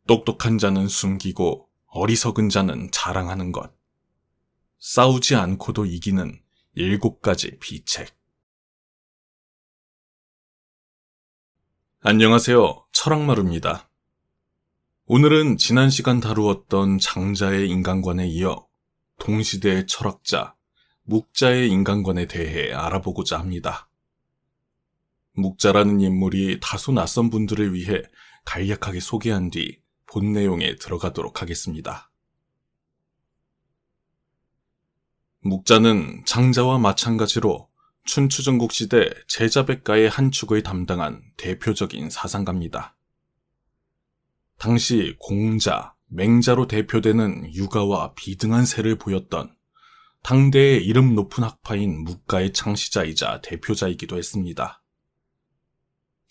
똑똑한 자는 숨기고 어리석은 자는 자랑하는 것. 싸우지 않고도 이기는 7가지 비책. 안녕하세요. 철학마루입니다. 오늘은 지난 시간 다루었던 장자의 인간관에 이어 동시대의 철학자, 묵자의 인간관에 대해 알아보고자 합니다. 묵자라는 인물이 다소 낯선 분들을 위해 간략하게 소개한 뒤 본 내용에 들어가도록 하겠습니다. 묵자는 장자와 마찬가지로 춘추전국 시대 제자백가의 한 축을 담당한 대표적인 사상가입니다. 당시 공자, 맹자로 대표되는 유가와 비등한 세를 보였던 당대의 이름 높은 학파인 묵가의 창시자이자 대표자이기도 했습니다.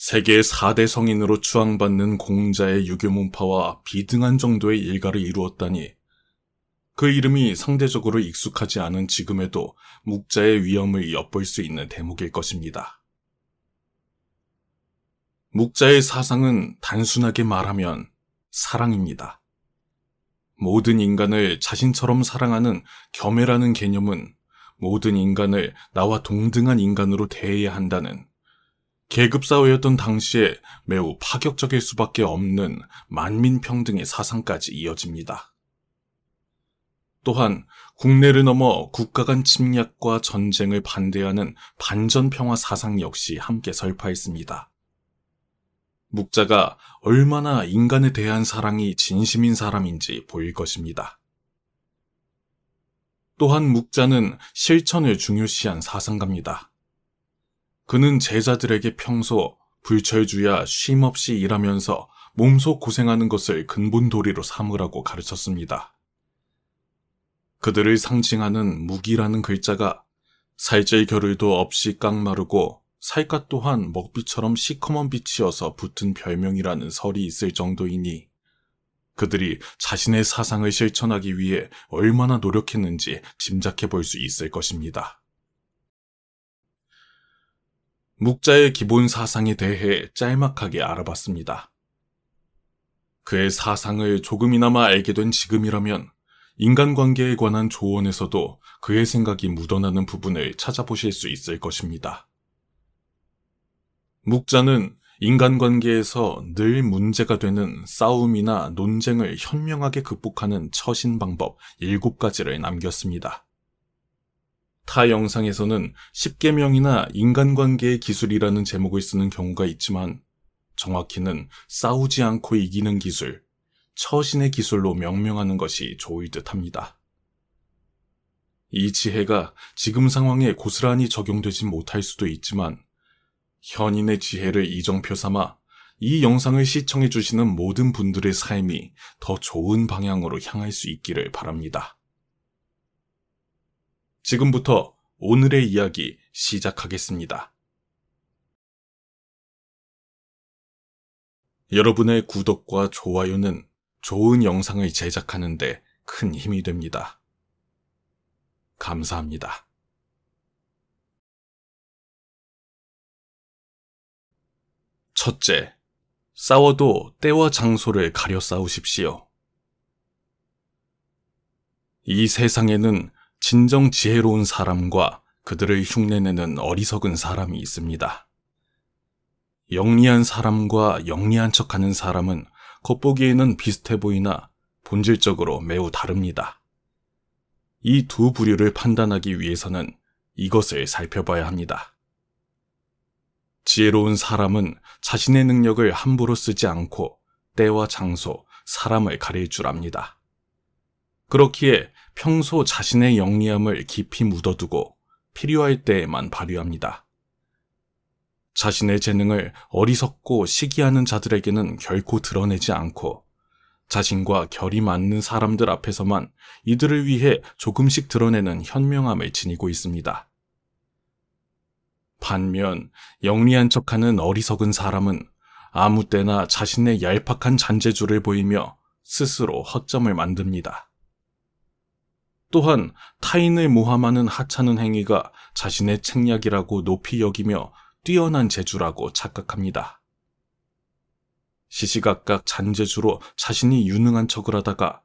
세계 4대 성인으로 추앙받는 공자의 유교문파와 비등한 정도의 일가를 이루었다니 그 이름이 상대적으로 익숙하지 않은 지금에도 묵자의 위엄을 엿볼 수 있는 대목일 것입니다. 묵자의 사상은 단순하게 말하면 사랑입니다. 모든 인간을 자신처럼 사랑하는 겸해라는 개념은 모든 인간을 나와 동등한 인간으로 대해야 한다는 계급사회였던 당시에 매우 파격적일 수밖에 없는 만민평등의 사상까지 이어집니다. 또한 국내를 넘어 국가 간 침략과 전쟁을 반대하는 반전평화 사상 역시 함께 설파했습니다. 묵자가 얼마나 인간에 대한 사랑이 진심인 사람인지 보일 것입니다. 또한 묵자는 실천을 중요시한 사상가입니다. 그는 제자들에게 평소 불철주야 쉼없이 일하면서 몸소 고생하는 것을 근본도리로 삼으라고 가르쳤습니다. 그들을 상징하는 묵이라는 글자가 살찔 겨를도 없이 깡마르고 살갗 또한 먹비처럼 시커먼 빛이어서 붙은 별명이라는 설이 있을 정도이니 그들이 자신의 사상을 실천하기 위해 얼마나 노력했는지 짐작해 볼 수 있을 것입니다. 묵자의 기본 사상에 대해 짤막하게 알아봤습니다. 그의 사상을 조금이나마 알게 된 지금이라면 인간관계에 관한 조언에서도 그의 생각이 묻어나는 부분을 찾아보실 수 있을 것입니다. 묵자는 인간관계에서 늘 문제가 되는 싸움이나 논쟁을 현명하게 극복하는 처신 방법 7가지를 남겼습니다. 타 영상에서는 10계명이나 인간관계의 기술이라는 제목을 쓰는 경우가 있지만 정확히는 싸우지 않고 이기는 기술, 처신의 기술로 명명하는 것이 좋을 듯합니다. 이 지혜가 지금 상황에 고스란히 적용되지 못할 수도 있지만 현인의 지혜를 이정표 삼아 이 영상을 시청해 주시는 모든 분들의 삶이 더 좋은 방향으로 향할 수 있기를 바랍니다. 지금부터 오늘의 이야기 시작하겠습니다. 여러분의 구독과 좋아요는 좋은 영상을 제작하는 데 큰 힘이 됩니다. 감사합니다. 첫째, 싸워도 때와 장소를 가려 싸우십시오. 이 세상에는 진정 지혜로운 사람과 그들을 흉내내는 어리석은 사람이 있습니다. 영리한 사람과 영리한 척하는 사람은 겉보기에는 비슷해 보이나 본질적으로 매우 다릅니다. 이 두 부류를 판단하기 위해서는 이것을 살펴봐야 합니다. 지혜로운 사람은 자신의 능력을 함부로 쓰지 않고 때와 장소, 사람을 가릴 줄 압니다. 그렇기에 평소 자신의 영리함을 깊이 묻어두고 필요할 때에만 발휘합니다. 자신의 재능을 어리석고 시기하는 자들에게는 결코 드러내지 않고 자신과 결이 맞는 사람들 앞에서만 이들을 위해 조금씩 드러내는 현명함을 지니고 있습니다. 반면 영리한 척하는 어리석은 사람은 아무 때나 자신의 얄팍한 잔재주를 보이며 스스로 허점을 만듭니다. 또한 타인을 모함하는 하찮은 행위가 자신의 책략이라고 높이 여기며 뛰어난 재주라고 착각합니다. 시시각각 잔재주로 자신이 유능한 척을 하다가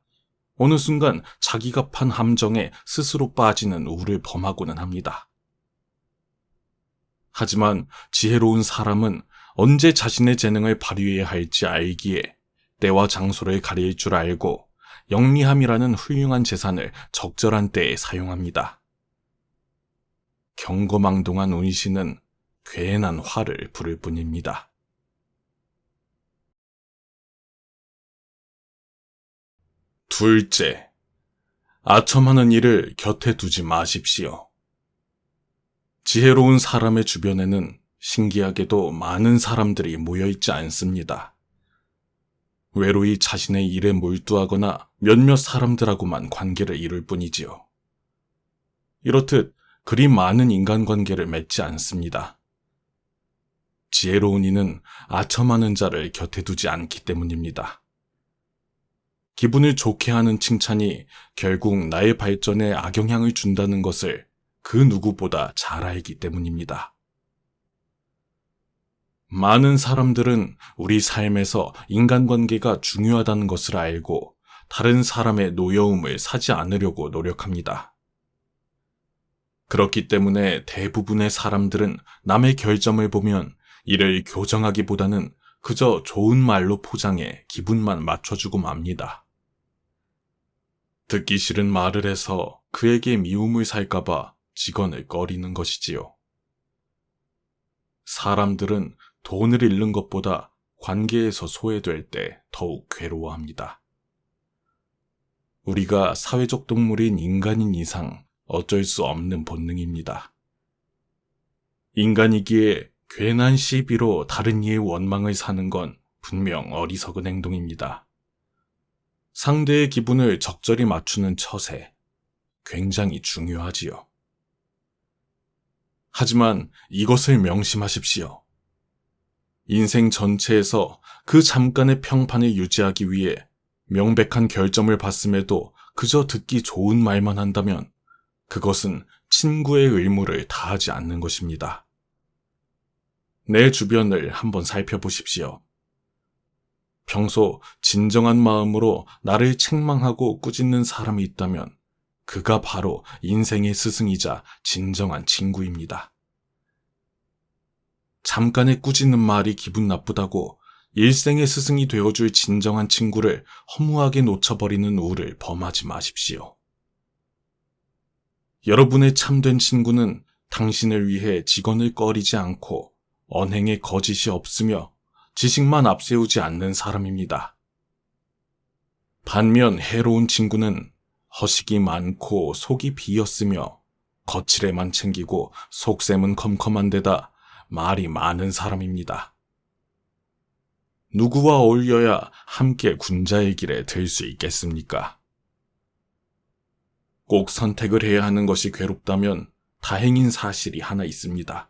어느 순간 자기가 판 함정에 스스로 빠지는 우를 범하고는 합니다. 하지만 지혜로운 사람은 언제 자신의 재능을 발휘해야 할지 알기에 때와 장소를 가릴 줄 알고 영리함이라는 훌륭한 재산을 적절한 때에 사용합니다. 경거망동한 운신은 괜한 화를 부를 뿐입니다. 둘째, 아첨하는 일을 곁에 두지 마십시오. 지혜로운 사람의 주변에는 신기하게도 많은 사람들이 모여있지 않습니다. 외로이 자신의 일에 몰두하거나 몇몇 사람들하고만 관계를 이룰 뿐이지요. 이렇듯 그리 많은 인간관계를 맺지 않습니다. 지혜로운 이는 아첨하는 자를 곁에 두지 않기 때문입니다. 기분을 좋게 하는 칭찬이 결국 나의 발전에 악영향을 준다는 것을 그 누구보다 잘 알기 때문입니다. 많은 사람들은 우리 삶에서 인간관계가 중요하다는 것을 알고 다른 사람의 노여움을 사지 않으려고 노력합니다. 그렇기 때문에 대부분의 사람들은 남의 결점을 보면 이를 교정하기보다는 그저 좋은 말로 포장해 기분만 맞춰주고 맙니다. 듣기 싫은 말을 해서 그에게 미움을 살까봐 직언을 꺼리는 것이지요. 사람들은 돈을 잃는 것보다 관계에서 소외될 때 더욱 괴로워합니다. 우리가 사회적 동물인 인간인 이상 어쩔 수 없는 본능입니다. 인간이기에 괜한 시비로 다른 이의 원망을 사는 건 분명 어리석은 행동입니다. 상대의 기분을 적절히 맞추는 처세, 굉장히 중요하지요. 하지만 이것을 명심하십시오. 인생 전체에서 그 잠깐의 평판을 유지하기 위해 명백한 결점을 봤음에도 그저 듣기 좋은 말만 한다면 그것은 친구의 의무를 다하지 않는 것입니다. 내 주변을 한번 살펴보십시오. 평소 진정한 마음으로 나를 책망하고 꾸짖는 사람이 있다면 그가 바로 인생의 스승이자 진정한 친구입니다. 잠깐의 꾸짖는 말이 기분 나쁘다고 일생의 스승이 되어줄 진정한 친구를 허무하게 놓쳐버리는 우를 범하지 마십시오. 여러분의 참된 친구는 당신을 위해 직언을 꺼리지 않고 언행에 거짓이 없으며 지식만 앞세우지 않는 사람입니다. 반면 해로운 친구는 허식이 많고 속이 비었으며 거칠에만 챙기고 속셈은 컴컴한 데다 말이 많은 사람입니다. 누구와 어울려야 함께 군자의 길에 들 수 있겠습니까? 꼭 선택을 해야 하는 것이 괴롭다면 다행인 사실이 하나 있습니다.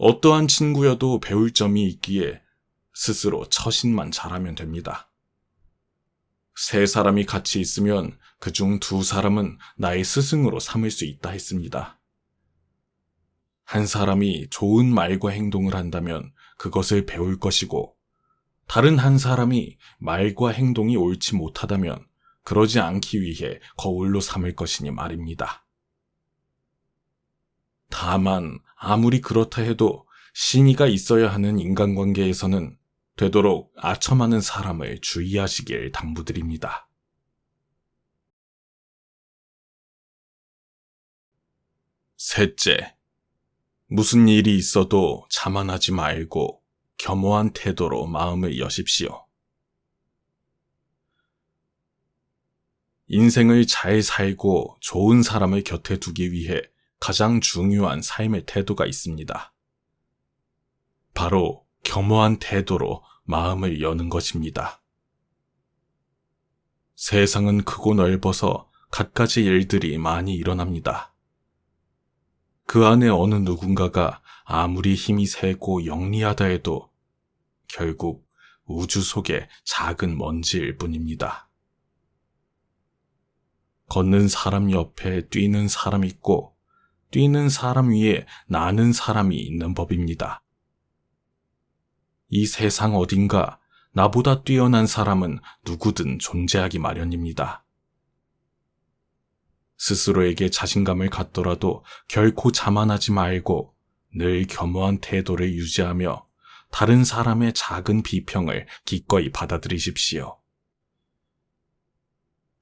어떠한 친구여도 배울 점이 있기에 스스로 처신만 잘하면 됩니다. 세 사람이 같이 있으면 그중 두 사람은 나의 스승으로 삼을 수 있다 했습니다. 한 사람이 좋은 말과 행동을 한다면 그것을 배울 것이고 다른 한 사람이 말과 행동이 옳지 못하다면 그러지 않기 위해 거울로 삼을 것이니 말입니다. 다만 아무리 그렇다 해도 신의가 있어야 하는 인간관계에서는 되도록 아첨하는 사람을 주의하시길 당부드립니다. 셋째, 무슨 일이 있어도 자만하지 말고 겸허한 태도로 마음을 여십시오. 인생을 잘 살고 좋은 사람을 곁에 두기 위해 가장 중요한 삶의 태도가 있습니다. 바로 겸허한 태도로 마음을 여는 것입니다. 세상은 크고 넓어서 갖가지 일들이 많이 일어납니다. 그 안에 어느 누군가가 아무리 힘이 세고 영리하다 해도 결국 우주 속의 작은 먼지일 뿐입니다. 걷는 사람 옆에 뛰는 사람 있고 뛰는 사람 위에 나는 사람이 있는 법입니다. 이 세상 어딘가 나보다 뛰어난 사람은 누구든 존재하기 마련입니다. 스스로에게 자신감을 갖더라도 결코 자만하지 말고 늘 겸허한 태도를 유지하며 다른 사람의 작은 비평을 기꺼이 받아들이십시오.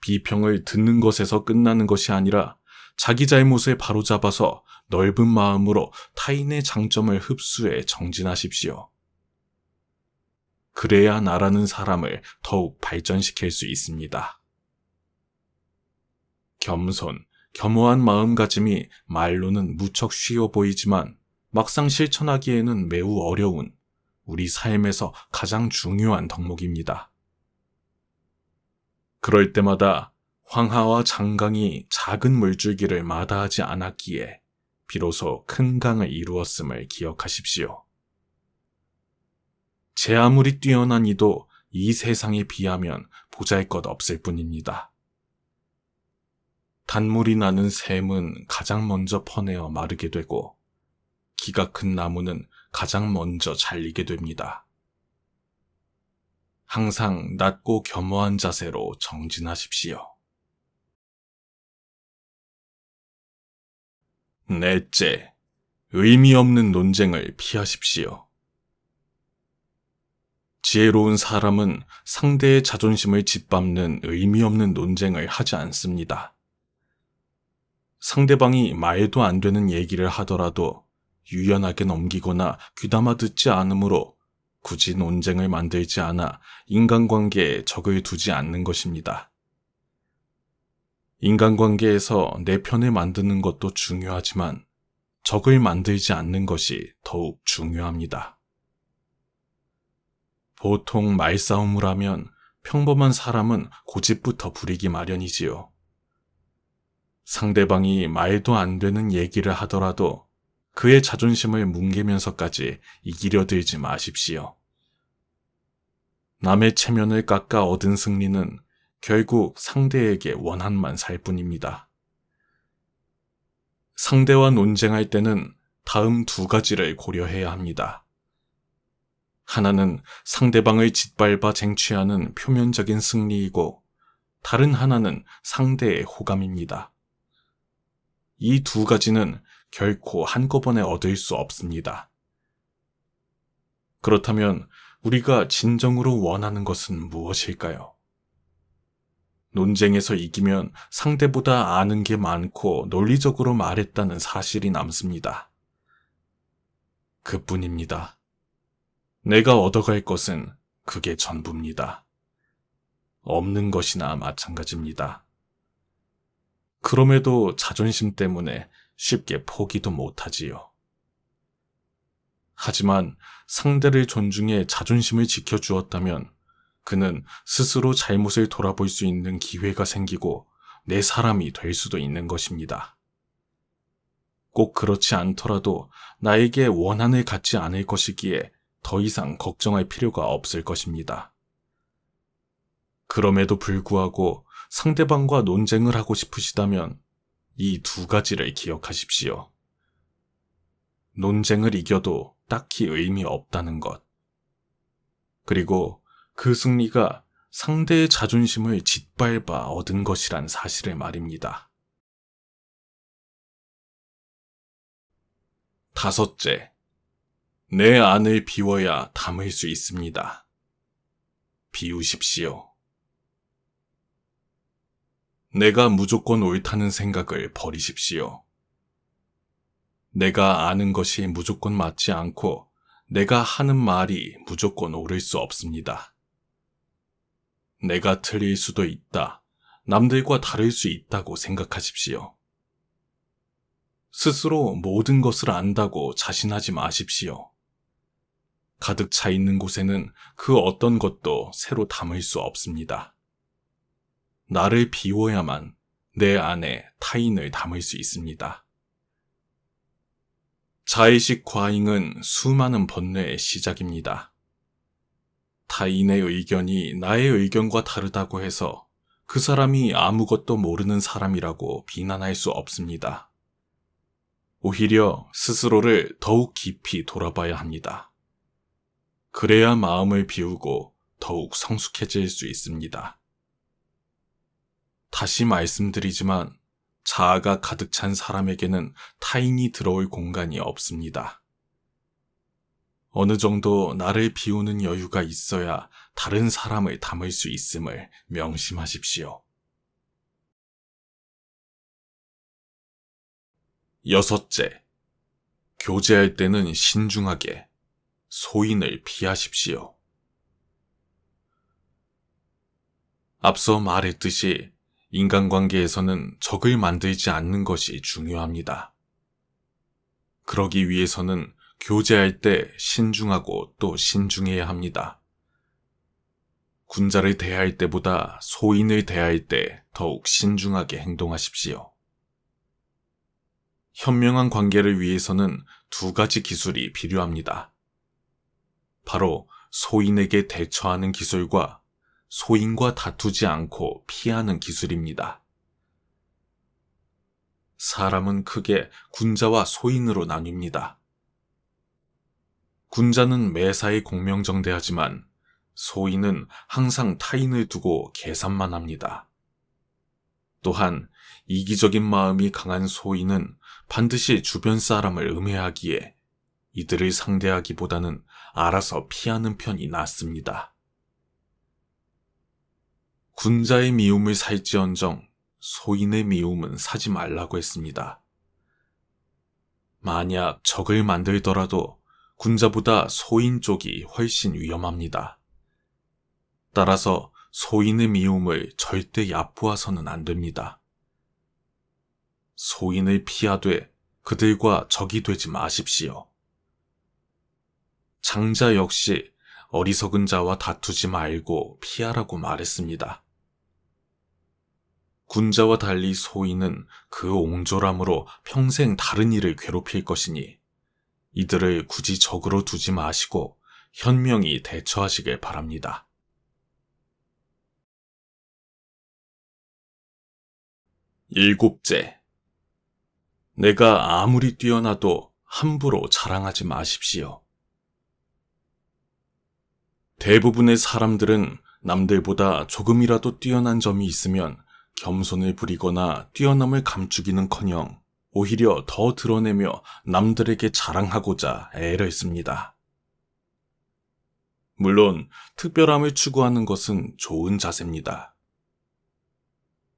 비평을 듣는 것에서 끝나는 것이 아니라 자기 잘못을 바로잡아서 넓은 마음으로 타인의 장점을 흡수해 정진하십시오. 그래야 나라는 사람을 더욱 발전시킬 수 있습니다. 겸손, 겸허한 마음가짐이 말로는 무척 쉬워 보이지만 막상 실천하기에는 매우 어려운 우리 삶에서 가장 중요한 덕목입니다. 그럴 때마다 황하와 장강이 작은 물줄기를 마다하지 않았기에 비로소 큰 강을 이루었음을 기억하십시오. 제 아무리 뛰어난 이도 이 세상에 비하면 보잘것없을 뿐입니다. 단물이 나는 샘은 가장 먼저 퍼내어 마르게 되고 키가 큰 나무는 가장 먼저 잘리게 됩니다. 항상 낮고 겸허한 자세로 정진하십시오. 넷째, 의미 없는 논쟁을 피하십시오. 지혜로운 사람은 상대의 자존심을 짓밟는 의미 없는 논쟁을 하지 않습니다. 상대방이 말도 안 되는 얘기를 하더라도 유연하게 넘기거나 귀담아 듣지 않으므로 굳이 논쟁을 만들지 않아 인간관계에 적을 두지 않는 것입니다. 인간관계에서 내 편을 만드는 것도 중요하지만 적을 만들지 않는 것이 더욱 중요합니다. 보통 말싸움을 하면 평범한 사람은 고집부터 부리기 마련이지요. 상대방이 말도 안 되는 얘기를 하더라도 그의 자존심을 뭉개면서까지 이기려 들지 마십시오. 남의 체면을 깎아 얻은 승리는 결국 상대에게 원한만 살 뿐입니다. 상대와 논쟁할 때는 다음 두 가지를 고려해야 합니다. 하나는 상대방을 짓밟아 쟁취하는 표면적인 승리이고 다른 하나는 상대의 호감입니다. 이 두 가지는 결코 한꺼번에 얻을 수 없습니다. 그렇다면 우리가 진정으로 원하는 것은 무엇일까요? 논쟁에서 이기면 상대보다 아는 게 많고 논리적으로 말했다는 사실이 남습니다. 그뿐입니다. 내가 얻어갈 것은 그게 전부입니다. 없는 것이나 마찬가지입니다. 그럼에도 자존심 때문에 쉽게 포기도 못하지요. 하지만 상대를 존중해 자존심을 지켜주었다면 그는 스스로 잘못을 돌아볼 수 있는 기회가 생기고 내 사람이 될 수도 있는 것입니다. 꼭 그렇지 않더라도 나에게 원한을 갖지 않을 것이기에 더 이상 걱정할 필요가 없을 것입니다. 그럼에도 불구하고 상대방과 논쟁을 하고 싶으시다면 이 두 가지를 기억하십시오. 논쟁을 이겨도 딱히 의미 없다는 것. 그리고 그 승리가 상대의 자존심을 짓밟아 얻은 것이란 사실을 말입니다. 다섯째, 내 안을 비워야 담을 수 있습니다. 비우십시오. 내가 무조건 옳다는 생각을 버리십시오. 내가 아는 것이 무조건 맞지 않고 내가 하는 말이 무조건 옳을 수 없습니다. 내가 틀릴 수도 있다, 남들과 다를 수 있다고 생각하십시오. 스스로 모든 것을 안다고 자신하지 마십시오. 가득 차 있는 곳에는 그 어떤 것도 새로 담을 수 없습니다. 나를 비워야만 내 안에 타인을 담을 수 있습니다. 자의식 과잉은 수많은 번뇌의 시작입니다. 타인의 의견이 나의 의견과 다르다고 해서 그 사람이 아무것도 모르는 사람이라고 비난할 수 없습니다. 오히려 스스로를 더욱 깊이 돌아봐야 합니다. 그래야 마음을 비우고 더욱 성숙해질 수 있습니다. 다시 말씀드리지만 자아가 가득 찬 사람에게는 타인이 들어올 공간이 없습니다. 어느 정도 나를 비우는 여유가 있어야 다른 사람을 담을 수 있음을 명심하십시오. 여섯째, 교제할 때는 신중하게 소인을 피하십시오. 앞서 말했듯이 인간관계에서는 적을 만들지 않는 것이 중요합니다. 그러기 위해서는 교제할 때 신중하고 또 신중해야 합니다. 군자를 대할 때보다 소인을 대할 때 더욱 신중하게 행동하십시오. 현명한 관계를 위해서는 두 가지 기술이 필요합니다. 바로 소인에게 대처하는 기술과 소인과 다투지 않고 피하는 기술입니다. 사람은 크게 군자와 소인으로 나뉩니다. 군자는 매사에 공명정대하지만 소인은 항상 타인을 두고 계산만 합니다. 또한 이기적인 마음이 강한 소인은 반드시 주변 사람을 음해하기에 이들을 상대하기보다는 알아서 피하는 편이 낫습니다. 군자의 미움을 살지언정 소인의 미움은 사지 말라고 했습니다. 만약 적을 만들더라도 군자보다 소인 쪽이 훨씬 위험합니다. 따라서 소인의 미움을 절대 얕보아서는 안 됩니다. 소인을 피하되 그들과 적이 되지 마십시오. 장자 역시 어리석은 자와 다투지 말고 피하라고 말했습니다. 군자와 달리 소인은 그 옹졸함으로 평생 다른 이를 괴롭힐 것이니 이들을 굳이 적으로 두지 마시고 현명히 대처하시길 바랍니다. 일곱째, 내가 아무리 뛰어나도 함부로 자랑하지 마십시오. 대부분의 사람들은 남들보다 조금이라도 뛰어난 점이 있으면 겸손을 부리거나 뛰어남을 감추기는커녕 오히려 더 드러내며 남들에게 자랑하고자 애를 씁니다. 물론 특별함을 추구하는 것은 좋은 자세입니다.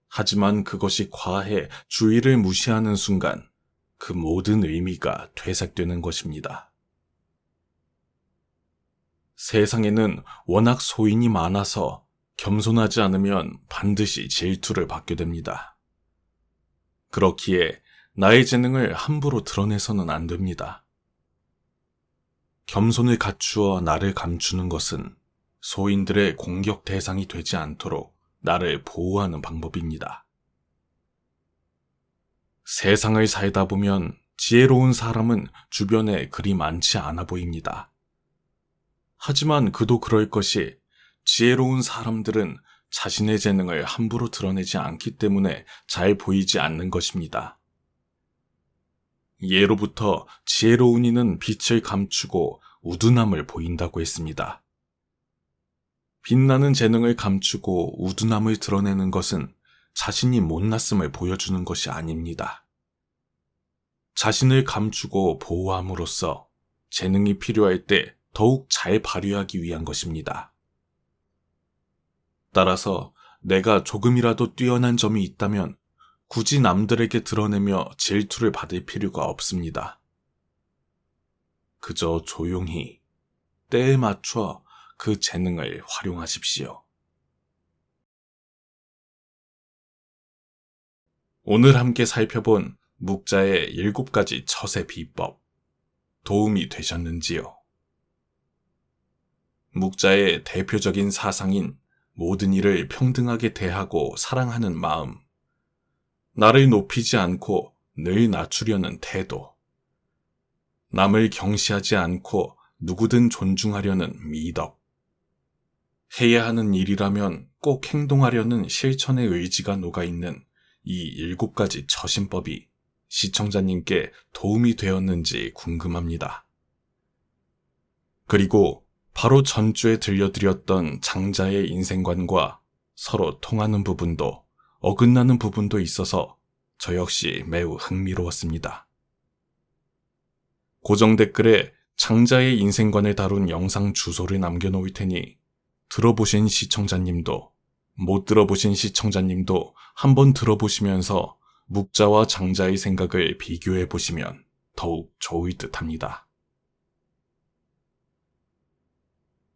하지만 그것이 과해 주의를 무시하는 순간 그 모든 의미가 퇴색되는 것입니다. 세상에는 워낙 소인이 많아서 겸손하지 않으면 반드시 질투를 받게 됩니다. 그렇기에 나의 재능을 함부로 드러내서는 안 됩니다. 겸손을 갖추어 나를 감추는 것은 소인들의 공격 대상이 되지 않도록 나를 보호하는 방법입니다. 세상을 살다 보면 지혜로운 사람은 주변에 그리 많지 않아 보입니다. 하지만 그도 그럴 것이 지혜로운 사람들은 자신의 재능을 함부로 드러내지 않기 때문에 잘 보이지 않는 것입니다. 예로부터 지혜로운 이는 빛을 감추고 우둔함을 보인다고 했습니다. 빛나는 재능을 감추고 우둔함을 드러내는 것은 자신이 못났음을 보여주는 것이 아닙니다. 자신을 감추고 보호함으로써 재능이 필요할 때 더욱 잘 발휘하기 위한 것입니다. 따라서 내가 조금이라도 뛰어난 점이 있다면 굳이 남들에게 드러내며 질투를 받을 필요가 없습니다. 그저 조용히 때에 맞춰 그 재능을 활용하십시오. 오늘 함께 살펴본 묵자의 7가지 처세 비법, 도움이 되셨는지요? 묵자의 대표적인 사상인 모든 이를 평등하게 대하고 사랑하는 마음, 나를 높이지 않고 늘 낮추려는 태도, 남을 경시하지 않고 누구든 존중하려는 미덕, 해야 하는 일이라면 꼭 행동하려는 실천의 의지가 녹아있는 이 7가지 처신법이 시청자님께 도움이 되었는지 궁금합니다. 그리고 바로 전주에 들려드렸던 장자의 인생관과 서로 통하는 부분도 어긋나는 부분도 있어서 저 역시 매우 흥미로웠습니다. 고정 댓글에 장자의 인생관을 다룬 영상 주소를 남겨놓을 테니 들어보신 시청자님도 못 들어보신 시청자님도 한번 들어보시면서 묵자와 장자의 생각을 비교해 보시면 더욱 좋을 듯합니다.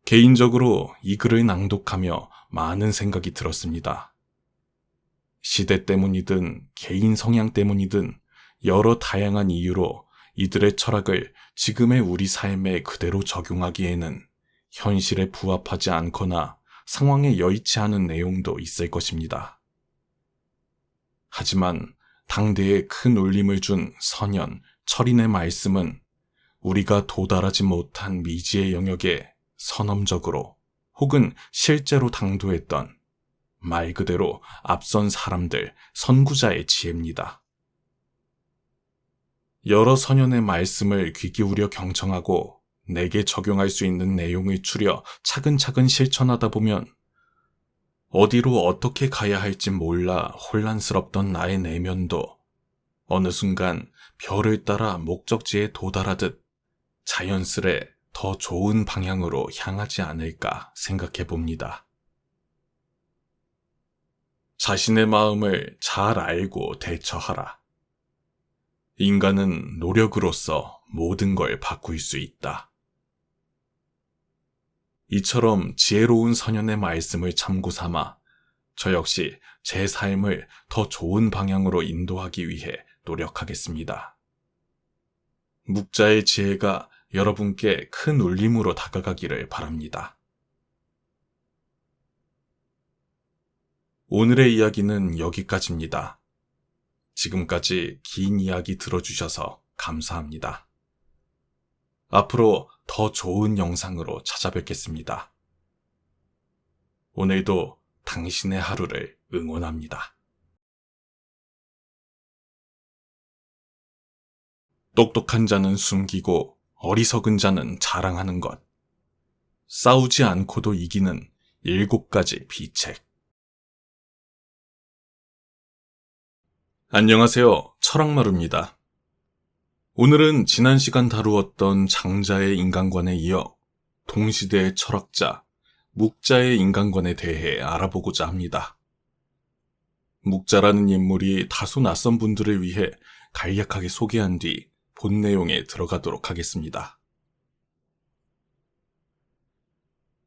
개인적으로 이 글을 낭독하며 많은 생각이 들었습니다. 시대 때문이든 개인 성향 때문이든 여러 다양한 이유로 이들의 철학을 지금의 우리 삶에 그대로 적용하기에는 현실에 부합하지 않거나 상황에 여의치 않은 내용도 있을 것입니다. 하지만 당대에 큰 울림을 준 선현, 철인의 말씀은 우리가 도달하지 못한 미지의 영역에 선언적으로 혹은 실제로 당도했던 말 그대로 앞선 사람들, 선구자의 지혜입니다. 여러 선현의 말씀을 귀 기울여 경청하고 내게 적용할 수 있는 내용을 추려 차근차근 실천하다 보면 어디로 어떻게 가야 할지 몰라 혼란스럽던 나의 내면도 어느 순간 별을 따라 목적지에 도달하듯 자연스레 더 좋은 방향으로 향하지 않을까 생각해 봅니다. 자신의 마음을 잘 알고 대처하라. 인간은 노력으로서 모든 걸 바꿀 수 있다. 이처럼 지혜로운 선현의 말씀을 참고 삼아 저 역시 제 삶을 더 좋은 방향으로 인도하기 위해 노력하겠습니다. 묵자의 지혜가 여러분께 큰 울림으로 다가가기를 바랍니다. 오늘의 이야기는 여기까지입니다. 지금까지 긴 이야기 들어주셔서 감사합니다. 앞으로 더 좋은 영상으로 찾아뵙겠습니다. 오늘도 당신의 하루를 응원합니다. 똑똑한 자는 숨기고 어리석은 자는 자랑하는 것. 싸우지 않고도 이기는 7가지 비책. 안녕하세요. 철학마루입니다. 오늘은 지난 시간 다루었던 장자의 인간관에 이어 동시대의 철학자, 묵자의 인간관에 대해 알아보고자 합니다. 묵자라는 인물이 다소 낯선 분들을 위해 간략하게 소개한 뒤 본 내용에 들어가도록 하겠습니다.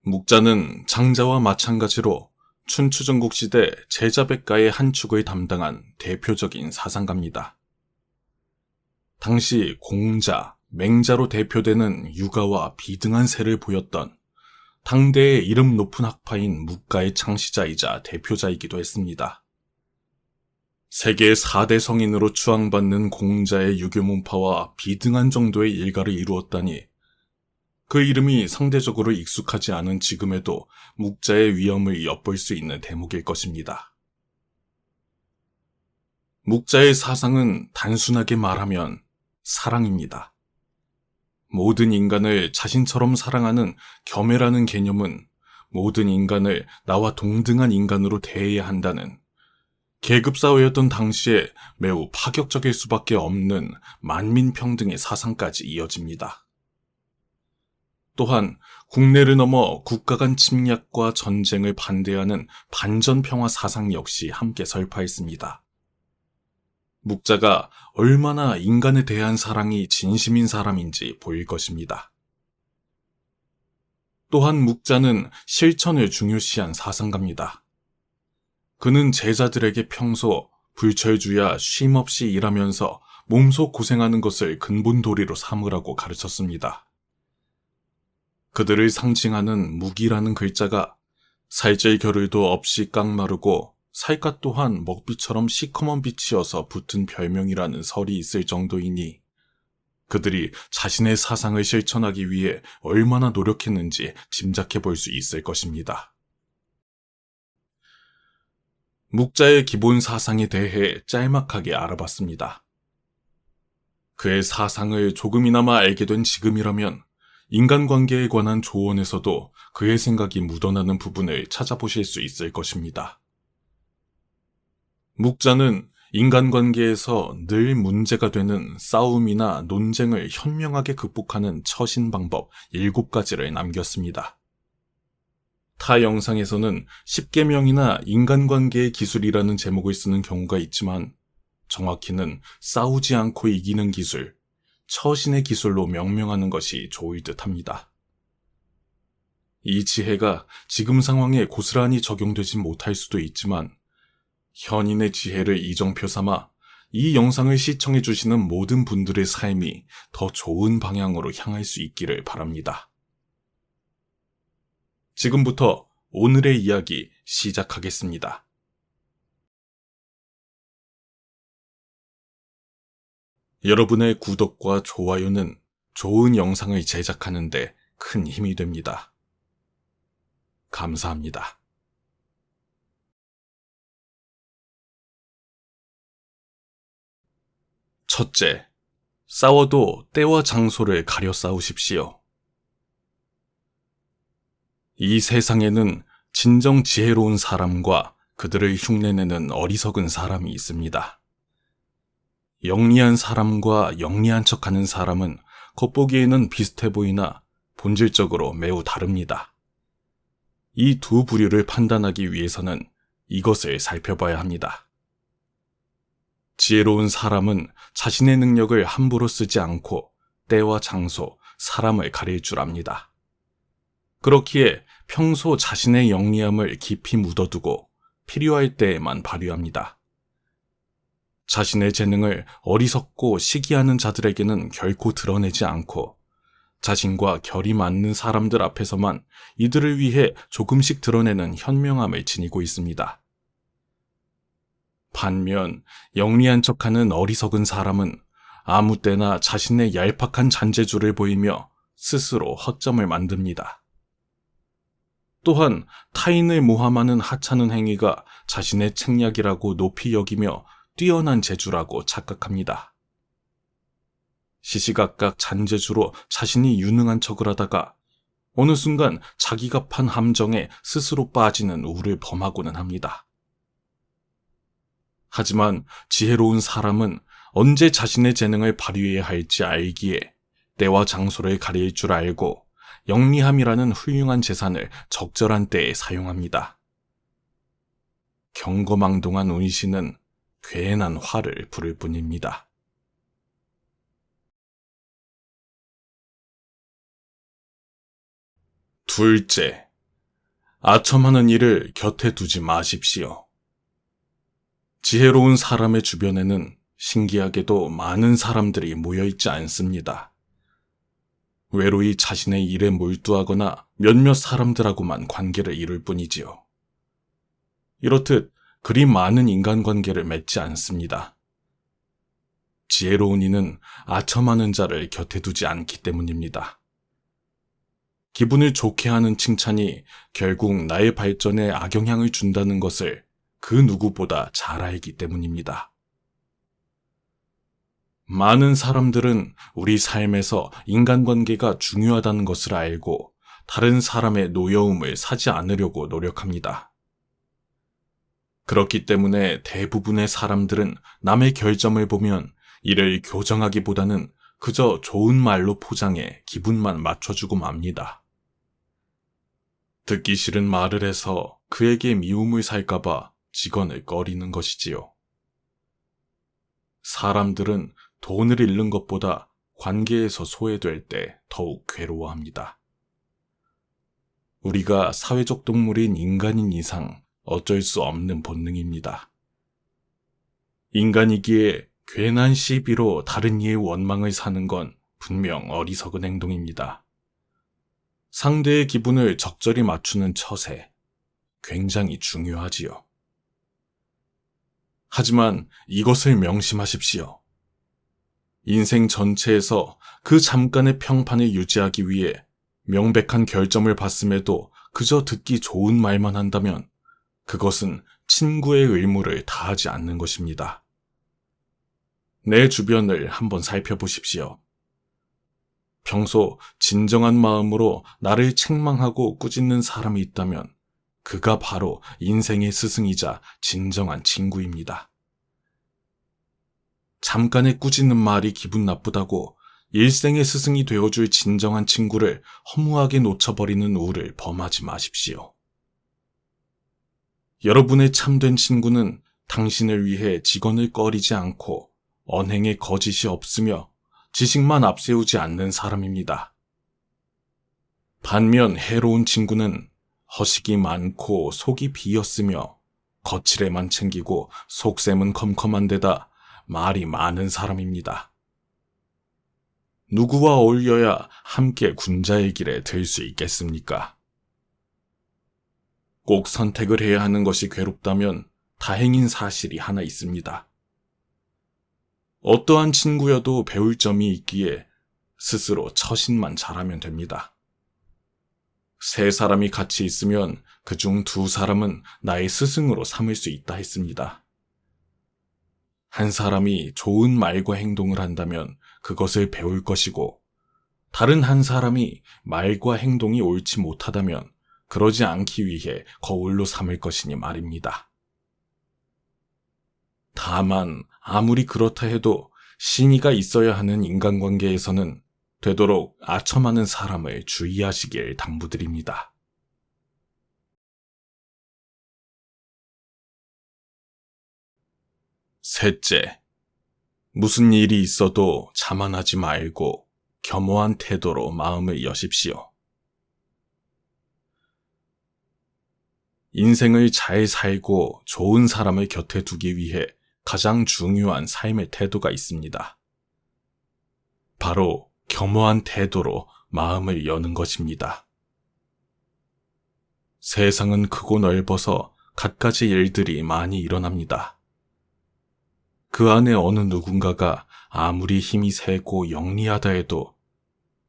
묵자는 장자와 마찬가지로 춘추전국 시대 제자백가의 한 축을 담당한 대표적인 사상가입니다. 당시 공자, 맹자로 대표되는 유가와 비등한 세를 보였던 당대의 이름 높은 학파인 묵가의 창시자이자 대표자이기도 했습니다. 세계 4대 성인으로 추앙받는 공자의 유교문파와 비등한 정도의 일가를 이루었다니 그 이름이 상대적으로 익숙하지 않은 지금에도 묵자의 위엄을 엿볼 수 있는 대목일 것입니다. 묵자의 사상은 단순하게 말하면 사랑입니다. 모든 인간을 자신처럼 사랑하는 겸해라는 개념은 모든 인간을 나와 동등한 인간으로 대해야 한다는 계급사회였던 당시에 매우 파격적일 수밖에 없는 만민평등의 사상까지 이어집니다. 또한 국내를 넘어 국가 간 침략과 전쟁을 반대하는 반전평화 사상 역시 함께 설파했습니다. 묵자가 얼마나 인간에 대한 사랑이 진심인 사람인지 보일 것입니다. 또한 묵자는 실천을 중요시한 사상가입니다. 그는 제자들에게 평소 불철주야 쉼없이 일하면서 몸소 고생하는 것을 근본도리로 삼으라고 가르쳤습니다. 그들을 상징하는 묵이라는 글자가 살찔 겨를도 없이 깡마르고 살갗 또한 먹비처럼 시커먼 빛이어서 붙은 별명이라는 설이 있을 정도이니 그들이 자신의 사상을 실천하기 위해 얼마나 노력했는지 짐작해 볼 수 있을 것입니다. 묵자의 기본 사상에 대해 짤막하게 알아봤습니다. 그의 사상을 조금이나마 알게 된 지금이라면 인간관계에 관한 조언에서도 그의 생각이 묻어나는 부분을 찾아보실 수 있을 것입니다. 묵자는 인간관계에서 늘 문제가 되는 싸움이나 논쟁을 현명하게 극복하는 처신 방법 7가지를 남겼습니다. 타 영상에서는 10계명이나 인간관계의 기술이라는 제목을 쓰는 경우가 있지만 정확히는 싸우지 않고 이기는 기술, 처신의 기술로 명명하는 것이 좋을 듯합니다. 이 지혜가 지금 상황에 고스란히 적용되지 못할 수도 있지만 현인의 지혜를 이정표 삼아 이 영상을 시청해 주시는 모든 분들의 삶이 더 좋은 방향으로 향할 수 있기를 바랍니다. 지금부터 오늘의 이야기 시작하겠습니다. 여러분의 구독과 좋아요는 좋은 영상을 제작하는 데 큰 힘이 됩니다. 감사합니다. 첫째, 싸워도 때와 장소를 가려 싸우십시오. 이 세상에는 진정 지혜로운 사람과 그들을 흉내내는 어리석은 사람이 있습니다. 영리한 사람과 영리한 척하는 사람은 겉보기에는 비슷해 보이나 본질적으로 매우 다릅니다. 이 두 부류를 판단하기 위해서는 이것을 살펴봐야 합니다. 지혜로운 사람은 자신의 능력을 함부로 쓰지 않고 때와 장소, 사람을 가릴 줄 압니다. 그렇기에 평소 자신의 영리함을 깊이 묻어두고 필요할 때에만 발휘합니다. 자신의 재능을 어리석고 시기하는 자들에게는 결코 드러내지 않고 자신과 결이 맞는 사람들 앞에서만 이들을 위해 조금씩 드러내는 현명함을 지니고 있습니다. 반면 영리한 척하는 어리석은 사람은 아무 때나 자신의 얄팍한 잔재주를 보이며 스스로 허점을 만듭니다. 또한 타인을 모함하는 하찮은 행위가 자신의 책략이라고 높이 여기며 뛰어난 재주라고 착각합니다. 시시각각 잔재주로 자신이 유능한 척을 하다가 어느 순간 자기가 판 함정에 스스로 빠지는 우를 범하고는 합니다. 하지만 지혜로운 사람은 언제 자신의 재능을 발휘해야 할지 알기에 때와 장소를 가릴 줄 알고 영리함이라는 훌륭한 재산을 적절한 때에 사용합니다. 경거망동한 운신은 괜한 화를 부를 뿐입니다. 둘째, 아첨하는 일을 곁에 두지 마십시오. 지혜로운 사람의 주변에는 신기하게도 많은 사람들이 모여있지 않습니다. 외로이 자신의 일에 몰두하거나 몇몇 사람들하고만 관계를 이룰 뿐이지요. 이렇듯 그리 많은 인간관계를 맺지 않습니다. 지혜로운 이는 아첨하는 자를 곁에 두지 않기 때문입니다. 기분을 좋게 하는 칭찬이 결국 나의 발전에 악영향을 준다는 것을 그 누구보다 잘 알기 때문입니다. 많은 사람들은 우리 삶에서 인간관계가 중요하다는 것을 알고 다른 사람의 노여움을 사지 않으려고 노력합니다. 그렇기 때문에 대부분의 사람들은 남의 결점을 보면 이를 교정하기보다는 그저 좋은 말로 포장해 기분만 맞춰주고 맙니다. 듣기 싫은 말을 해서 그에게 미움을 살까봐 직언을 꺼리는 것이지요. 사람들은 돈을 잃는 것보다 관계에서 소외될 때 더욱 괴로워합니다. 우리가 사회적 동물인 인간인 이상 어쩔 수 없는 본능입니다. 인간이기에 괜한 시비로 다른 이의 원망을 사는 건 분명 어리석은 행동입니다. 상대의 기분을 적절히 맞추는 처세, 굉장히 중요하지요. 하지만 이것을 명심하십시오. 인생 전체에서 그 잠깐의 평판을 유지하기 위해 명백한 결점을 봤음에도 그저 듣기 좋은 말만 한다면 그것은 친구의 의무를 다하지 않는 것입니다. 내 주변을 한번 살펴보십시오. 평소 진정한 마음으로 나를 책망하고 꾸짖는 사람이 있다면 그가 바로 인생의 스승이자 진정한 친구입니다. 잠깐의 꾸짖는 말이 기분 나쁘다고 일생의 스승이 되어줄 진정한 친구를 허무하게 놓쳐버리는 우를 범하지 마십시오. 여러분의 참된 친구는 당신을 위해 직언을 꺼리지 않고 언행에 거짓이 없으며 지식만 앞세우지 않는 사람입니다. 반면 해로운 친구는 허식이 많고 속이 비었으며 거칠에만 챙기고 속셈은 컴컴한 데다 말이 많은 사람입니다. 누구와 어울려야 함께 군자의 길에 들 수 있겠습니까? 꼭 선택을 해야 하는 것이 괴롭다면 다행인 사실이 하나 있습니다. 어떠한 친구여도 배울 점이 있기에 스스로 처신만 잘하면 됩니다. 세 사람이 같이 있으면 그중 두 사람은 나의 스승으로 삼을 수 있다 했습니다. 한 사람이 좋은 말과 행동을 한다면 그것을 배울 것이고, 다른 한 사람이 말과 행동이 옳지 못하다면 그러지 않기 위해 거울로 삼을 것이니 말입니다. 다만 아무리 그렇다 해도 신의가 있어야 하는 인간관계에서는 되도록 아첨하는 사람을 주의하시길 당부드립니다. 셋째, 무슨 일이 있어도 자만하지 말고 겸허한 태도로 마음을 여십시오. 인생을 잘 살고 좋은 사람을 곁에 두기 위해 가장 중요한 삶의 태도가 있습니다. 바로 겸허한 태도로 마음을 여는 것입니다. 세상은 크고 넓어서 갖가지 일들이 많이 일어납니다. 그 안에 어느 누군가가 아무리 힘이 세고 영리하다 해도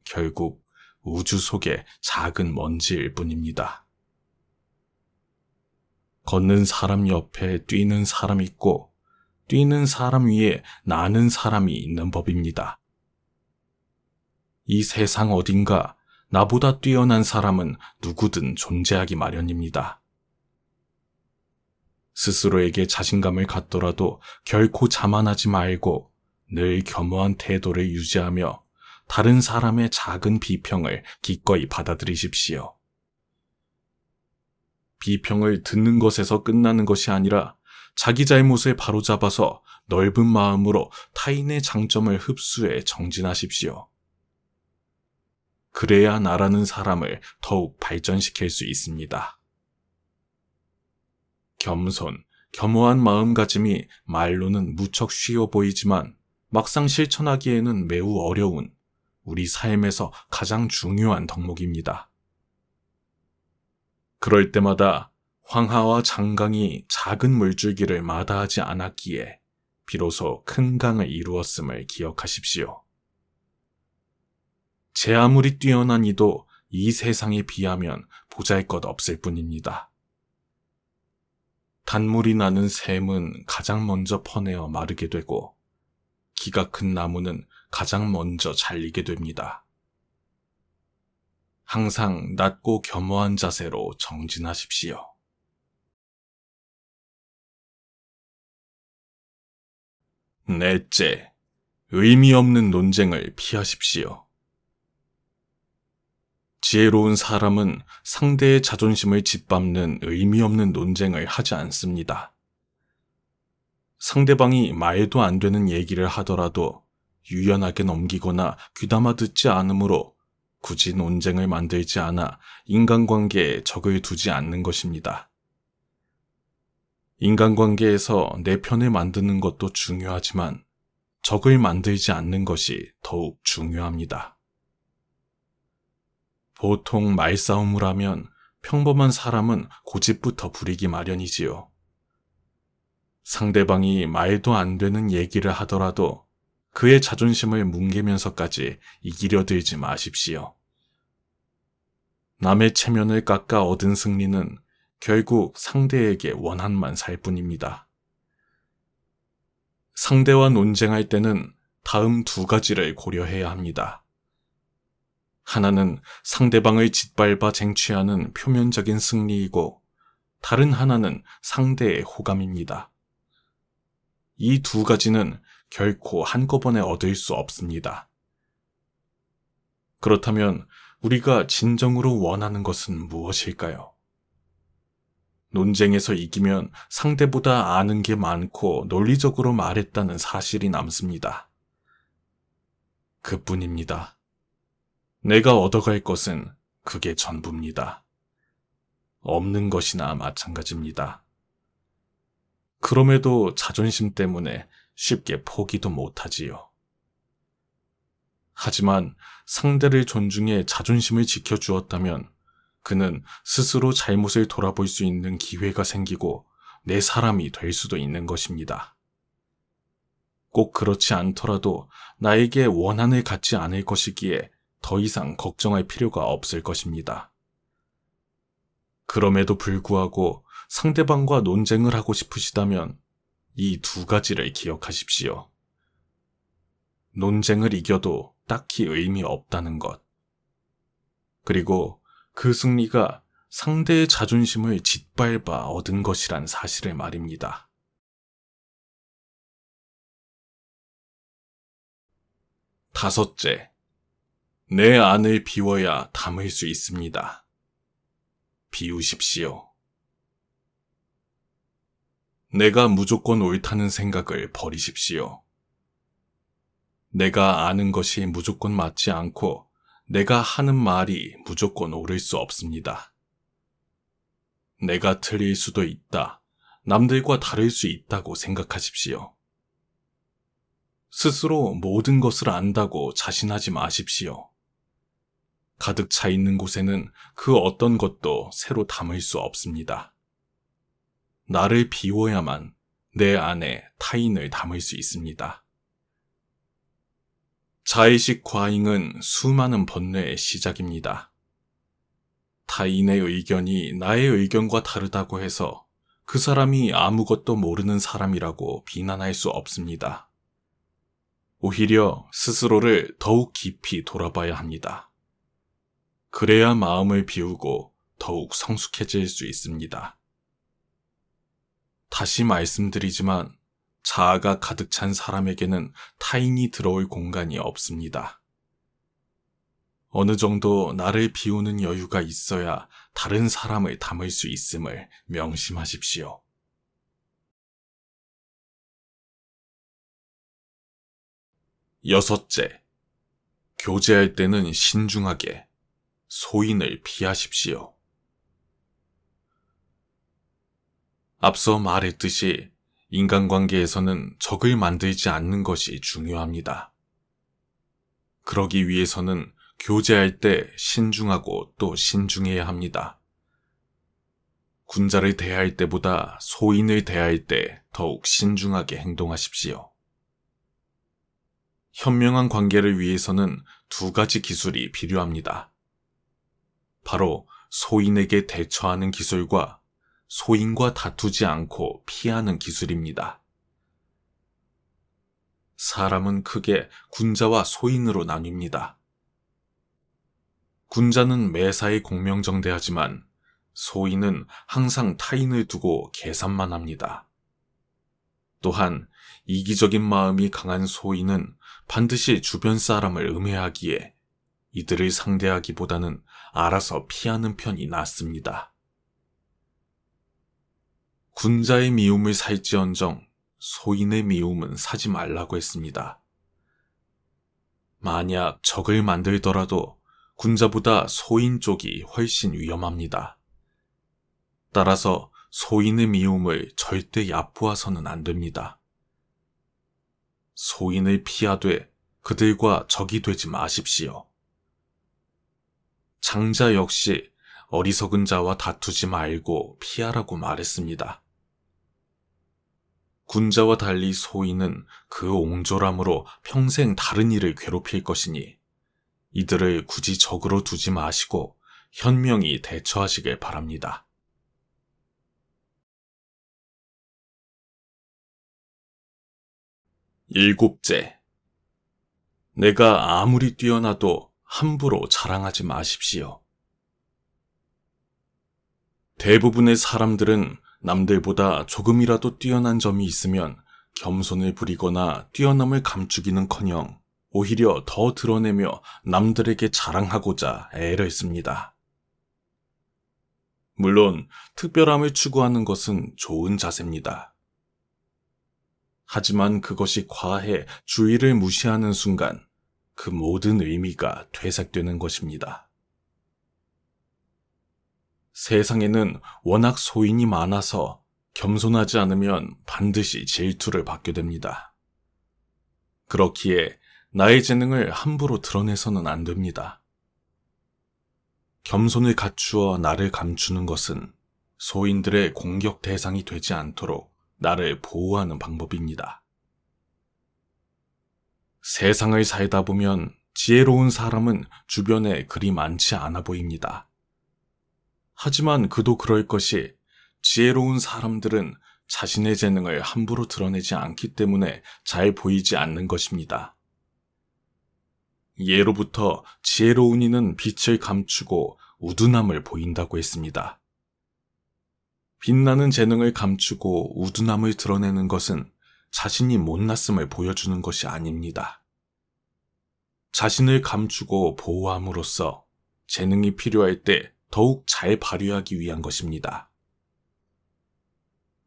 결국 우주 속의 작은 먼지일 뿐입니다. 걷는 사람 옆에 뛰는 사람 있고 뛰는 사람 위에 나는 사람이 있는 법입니다. 이 세상 어딘가 나보다 뛰어난 사람은 누구든 존재하기 마련입니다. 스스로에게 자신감을 갖더라도 결코 자만하지 말고 늘 겸허한 태도를 유지하며 다른 사람의 작은 비평을 기꺼이 받아들이십시오. 비평을 듣는 것에서 끝나는 것이 아니라 자기 잘못을 바로잡아서 넓은 마음으로 타인의 장점을 흡수해 정진하십시오. 그래야 나라는 사람을 더욱 발전시킬 수 있습니다. 겸손, 겸허한 마음가짐이 말로는 무척 쉬워 보이지만 막상 실천하기에는 매우 어려운 우리 삶에서 가장 중요한 덕목입니다. 그럴 때마다 황하와 장강이 작은 물줄기를 마다하지 않았기에 비로소 큰 강을 이루었음을 기억하십시오. 제 아무리 뛰어난 이도 이 세상에 비하면 보잘것없을 뿐입니다. 단물이 나는 샘은 가장 먼저 퍼내어 마르게 되고 키가 큰 나무는 가장 먼저 잘리게 됩니다. 항상 낮고 겸허한 자세로 정진하십시오. 넷째, 의미 없는 논쟁을 피하십시오. 지혜로운 사람은 상대의 자존심을 짓밟는 의미 없는 논쟁을 하지 않습니다. 상대방이 말도 안 되는 얘기를 하더라도 유연하게 넘기거나 귀담아 듣지 않으므로 굳이 논쟁을 만들지 않아 인간관계에 적을 두지 않는 것입니다. 인간관계에서 내 편을 만드는 것도 중요하지만 적을 만들지 않는 것이 더욱 중요합니다. 보통 말싸움을 하면 평범한 사람은 고집부터 부리기 마련이지요. 상대방이 말도 안 되는 얘기를 하더라도 그의 자존심을 뭉개면서까지 이기려 들지 마십시오. 남의 체면을 깎아 얻은 승리는 결국 상대에게 원한만 살 뿐입니다. 상대와 논쟁할 때는 다음 두 가지를 고려해야 합니다. 하나는 상대방을 짓밟아 쟁취하는 표면적인 승리이고 다른 하나는 상대의 호감입니다. 이 두 가지는 결코 한꺼번에 얻을 수 없습니다. 그렇다면 우리가 진정으로 원하는 것은 무엇일까요? 논쟁에서 이기면 상대보다 아는 게 많고 논리적으로 말했다는 사실이 남습니다. 그뿐입니다. 내가 얻어갈 것은 그게 전부입니다. 없는 것이나 마찬가지입니다. 그럼에도 자존심 때문에 쉽게 포기도 못하지요. 하지만 상대를 존중해 자존심을 지켜주었다면 그는 스스로 잘못을 돌아볼 수 있는 기회가 생기고 내 사람이 될 수도 있는 것입니다. 꼭 그렇지 않더라도 나에게 원한을 갖지 않을 것이기에 더 이상 걱정할 필요가 없을 것입니다. 그럼에도 불구하고 상대방과 논쟁을 하고 싶으시다면 이 두 가지를 기억하십시오. 논쟁을 이겨도 딱히 의미 없다는 것. 그리고 그 승리가 상대의 자존심을 짓밟아 얻은 것이란 사실을 말입니다. 다섯째, 내 안을 비워야 담을 수 있습니다. 비우십시오. 내가 무조건 옳다는 생각을 버리십시오. 내가 아는 것이 무조건 맞지 않고 내가 하는 말이 무조건 옳을 수 없습니다. 내가 틀릴 수도 있다. 남들과 다를 수 있다고 생각하십시오. 스스로 모든 것을 안다고 자신하지 마십시오. 가득 차 있는 곳에는 그 어떤 것도 새로 담을 수 없습니다. 나를 비워야만 내 안에 타인을 담을 수 있습니다. 자의식 과잉은 수많은 번뇌의 시작입니다. 타인의 의견이 나의 의견과 다르다고 해서 그 사람이 아무것도 모르는 사람이라고 비난할 수 없습니다. 오히려 스스로를 더욱 깊이 돌아봐야 합니다. 그래야 마음을 비우고 더욱 성숙해질 수 있습니다. 다시 말씀드리지만 자아가 가득 찬 사람에게는 타인이 들어올 공간이 없습니다. 어느 정도 나를 비우는 여유가 있어야 다른 사람을 담을 수 있음을 명심하십시오. 여섯째, 교제할 때는 신중하게 소인을 피하십시오. 앞서 말했듯이 인간관계에서는 적을 만들지 않는 것이 중요합니다. 그러기 위해서는 교제할 때 신중하고 또 신중해야 합니다. 군자를 대할 때보다 소인을 대할 때 더욱 신중하게 행동하십시오. 현명한 관계를 위해서는 두 가지 기술이 필요합니다. 바로 소인에게 대처하는 기술과 소인과 다투지 않고 피하는 기술입니다. 사람은 크게 군자와 소인으로 나뉩니다. 군자는 매사에 공명정대하지만 소인은 항상 타인을 두고 계산만 합니다. 또한 이기적인 마음이 강한 소인은 반드시 주변 사람을 음해하기에 이들을 상대하기보다는 알아서 피하는 편이 낫습니다. 군자의 미움을 살지언정 소인의 미움은 사지 말라고 했습니다. 만약 적을 만들더라도 군자보다 소인 쪽이 훨씬 위험합니다. 따라서 소인의 미움을 절대 얕보아서는 안 됩니다. 소인을 피하되 그들과 적이 되지 마십시오. 장자 역시 어리석은 자와 다투지 말고 피하라고 말했습니다. 군자와 달리 소인은 그 옹졸함으로 평생 다른 이를 괴롭힐 것이니 이들을 굳이 적으로 두지 마시고 현명히 대처하시길 바랍니다. 일곱째, 내가 아무리 뛰어나도 함부로 자랑하지 마십시오. 대부분의 사람들은 남들보다 조금이라도 뛰어난 점이 있으면 겸손을 부리거나 뛰어남을 감추기는커녕 오히려 더 드러내며 남들에게 자랑하고자 애를 씁니다. 물론 특별함을 추구하는 것은 좋은 자세입니다. 하지만 그것이 과해 주의를 무시하는 순간 그 모든 의미가 퇴색되는 것입니다. 세상에는 워낙 소인이 많아서 겸손하지 않으면 반드시 질투를 받게 됩니다. 그렇기에 나의 재능을 함부로 드러내서는 안 됩니다. 겸손을 갖추어 나를 감추는 것은 소인들의 공격 대상이 되지 않도록 나를 보호하는 방법입니다. 세상을 살다 보면 지혜로운 사람은 주변에 그리 많지 않아 보입니다. 하지만 그도 그럴 것이 지혜로운 사람들은 자신의 재능을 함부로 드러내지 않기 때문에 잘 보이지 않는 것입니다. 예로부터 지혜로운 이는 빛을 감추고 우둔함을 보인다고 했습니다. 빛나는 재능을 감추고 우둔함을 드러내는 것은 자신이 못났음을 보여주는 것이 아닙니다. 자신을 감추고 보호함으로써 재능이 필요할 때 더욱 잘 발휘하기 위한 것입니다.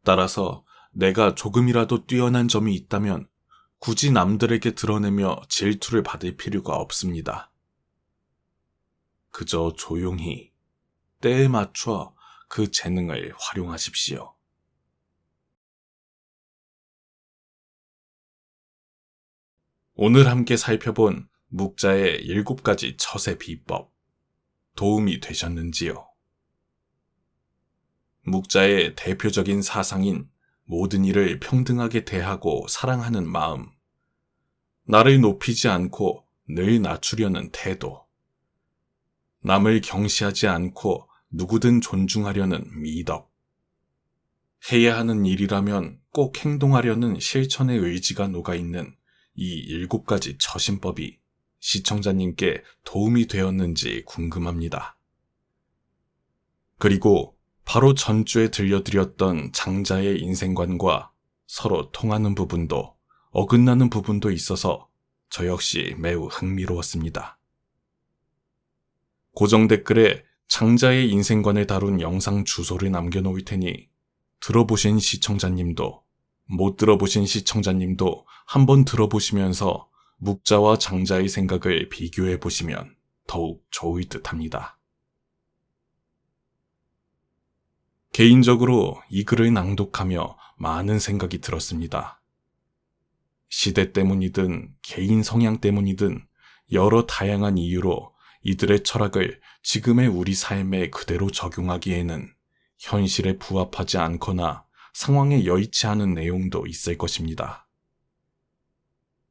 따라서 내가 조금이라도 뛰어난 점이 있다면 굳이 남들에게 드러내며 질투를 받을 필요가 없습니다. 그저 조용히 때에 맞춰 그 재능을 활용하십시오. 오늘 함께 살펴본 묵자의 7가지 처세 비법, 도움이 되셨는지요? 묵자의 대표적인 사상인 모든 이를 평등하게 대하고 사랑하는 마음, 나를 높이지 않고 늘 낮추려는 태도, 남을 경시하지 않고 누구든 존중하려는 미덕, 해야 하는 일이라면 꼭 행동하려는 실천의 의지가 녹아있는 이 7가지 처신법이 시청자님께 도움이 되었는지 궁금합니다. 그리고 바로 전주에 들려드렸던 장자의 인생관과 서로 통하는 부분도 어긋나는 부분도 있어서 저 역시 매우 흥미로웠습니다. 고정 댓글에 장자의 인생관을 다룬 영상 주소를 남겨놓을 테니 들어보신 시청자님도 못 들어보신 시청자님도 한번 들어보시면서 묵자와 장자의 생각을 비교해 보시면 더욱 좋을 듯합니다. 개인적으로 이 글을 낭독하며 많은 생각이 들었습니다. 시대 때문이든 개인 성향 때문이든 여러 다양한 이유로 이들의 철학을 지금의 우리 삶에 그대로 적용하기에는 현실에 부합하지 않거나 상황에 여의치 않은 내용도 있을 것입니다.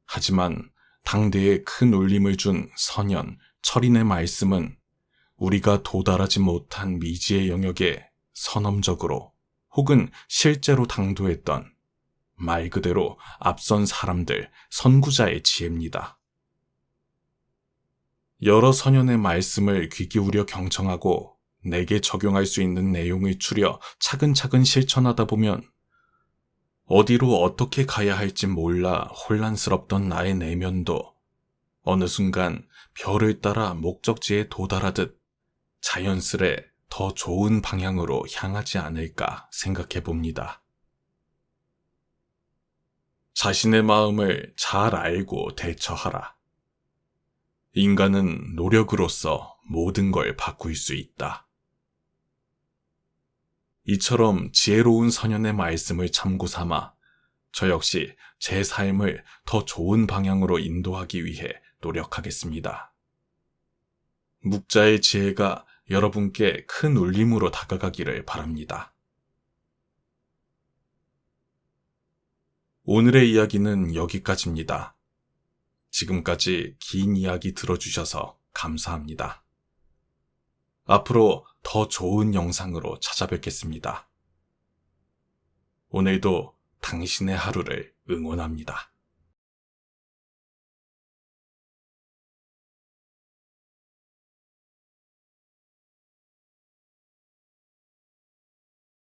하지만 당대에 큰 울림을 준 선현, 철인의 말씀은 우리가 도달하지 못한 미지의 영역에 선엄적으로 혹은 실제로 당도했던 말 그대로 앞선 사람들, 선구자의 지혜입니다. 여러 선현의 말씀을 귀 기울여 경청하고 내게 적용할 수 있는 내용을 추려 차근차근 실천하다 보면 어디로 어떻게 가야 할지 몰라 혼란스럽던 나의 내면도 어느 순간 별을 따라 목적지에 도달하듯 자연스레 더 좋은 방향으로 향하지 않을까 생각해 봅니다. 자신의 마음을 잘 알고 대처하라. 인간은 노력으로서 모든 걸 바꿀 수 있다. 이처럼 지혜로운 선현의 말씀을 참고 삼아 저 역시 제 삶을 더 좋은 방향으로 인도하기 위해 노력하겠습니다. 묵자의 지혜가 여러분께 큰 울림으로 다가가기를 바랍니다. 오늘의 이야기는 여기까지입니다. 지금까지 긴 이야기 들어주셔서 감사합니다. 앞으로 더 좋은 영상으로 찾아뵙겠습니다. 오늘도 당신의 하루를 응원합니다.